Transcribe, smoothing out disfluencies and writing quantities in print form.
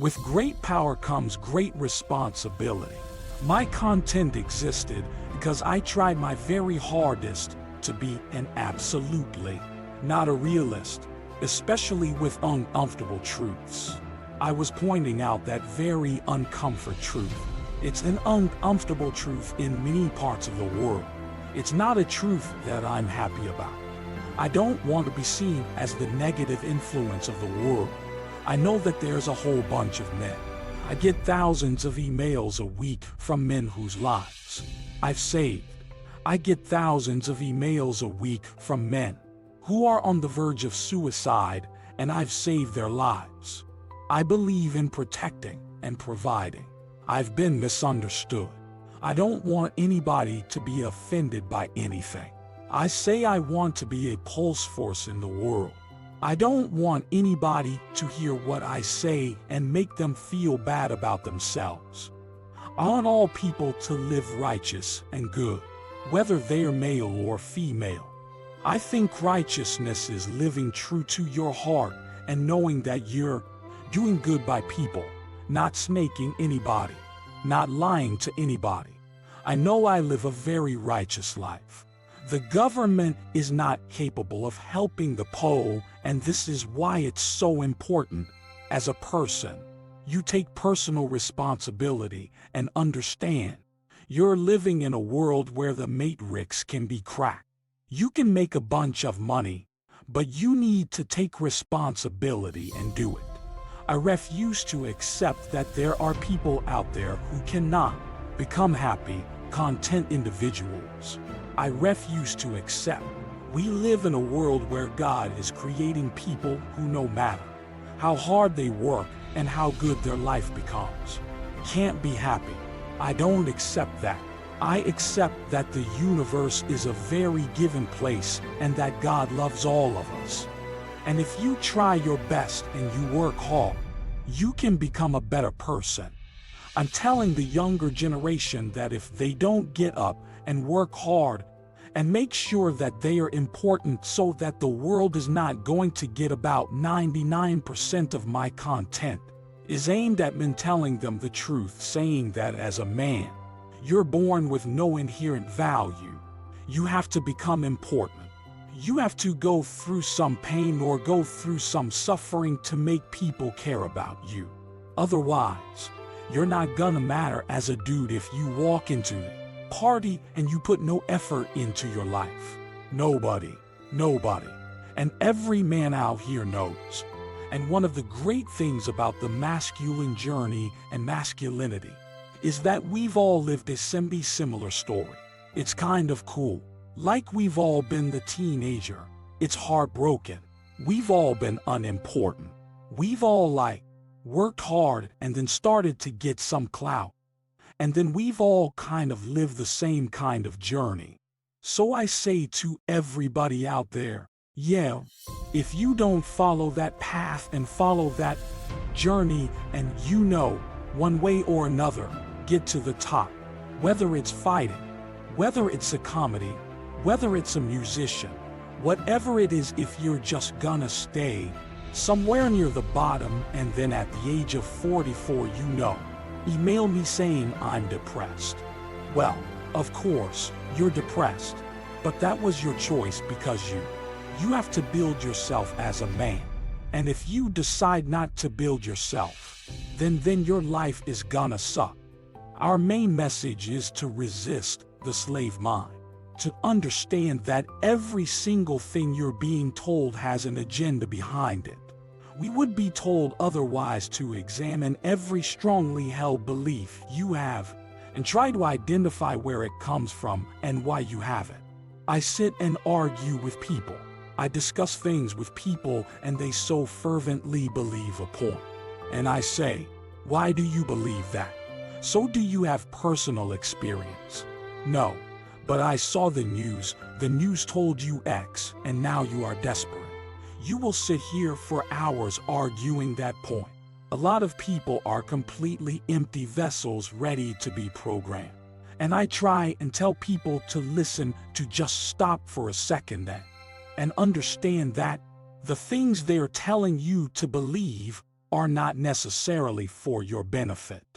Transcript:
With great power comes great responsibility. My content existed because I tried my very hardest to be an absolutely not a realist, especially with uncomfortable truths. I was pointing out that very uncomfortable truth. It's an uncomfortable truth in many parts of the world. It's not a truth that I'm happy about. I don't want to be seen as the negative influence of the world. I know that there's a whole bunch of men. I get thousands of emails a week from men whose lives I've saved. I get thousands of emails a week from men who are on the verge of suicide, and I've saved their lives. I believe in protecting and providing. I've been misunderstood. I don't want anybody to be offended by anything. I say I want to be a pulse force in the world. I don't want anybody to hear what I say and make them feel bad about themselves. I want all people to live righteous and good, whether they're male or female. I think righteousness is living true to your heart and knowing that you're doing good by people, not snaking anybody, not lying to anybody. I know I live a very righteous life. The government is not capable of helping the poor, and this is why it's so important. As a person, you take personal responsibility and understand you're living in a world where the matrix can be cracked. You can make a bunch of money, but you need to take responsibility and do it. I refuse to accept that there are people out there who cannot become happy, content individuals. I refuse to accept. We live in a world where God is creating people who, no matter how hard they work and how good their life becomes, can't be happy. I don't accept that. I accept that the universe is a very given place and that God loves all of us. And if you try your best and you work hard, you can become a better person. I'm telling the younger generation that if they don't get up and work hard and make sure that they are important so that the world is not going to get about 99% of my content is aimed at men telling them the truth, saying that as a man, you're born with no inherent value. You have to become important. You have to go through some pain or go through some suffering to make people care about you. Otherwise, you're not gonna matter as a dude if you walk into a party and you put no effort into your life. Nobody. And every man out here knows. And one of the great things about the masculine journey and masculinity is that we've all lived a similar story. It's kind of cool. Like we've all been the teenager. It's heartbroken. We've all been unimportant. We've all worked hard and then started to get some clout. And then we've all kind of lived the same kind of journey. So I say to everybody out there, yeah, if you don't follow that path and follow that journey and one way or another, get to the top, whether it's fighting, whether it's a comedy, whether it's a musician, whatever it is, if you're just gonna stay somewhere near the bottom and then at the age of 44 email me saying I'm depressed. Well, of course, you're depressed, but that was your choice because you have to build yourself as a man. And if you decide not to build yourself, then your life is gonna suck. Our main message is to resist the slave mind, to understand that every single thing you're being told has an agenda behind it. We would be told otherwise to examine every strongly held belief you have and try to identify where it comes from and why you have it. I sit and argue with people. I discuss things with people and they so fervently believe a point. And I say, why do you believe that? So do you have personal experience? No, but I saw the news told you X, and now you are desperate. You will sit here for hours arguing that point. A lot of people are completely empty vessels ready to be programmed. And I try and tell people to listen, to just stop for a second and understand that the things they're telling you to believe are not necessarily for your benefit.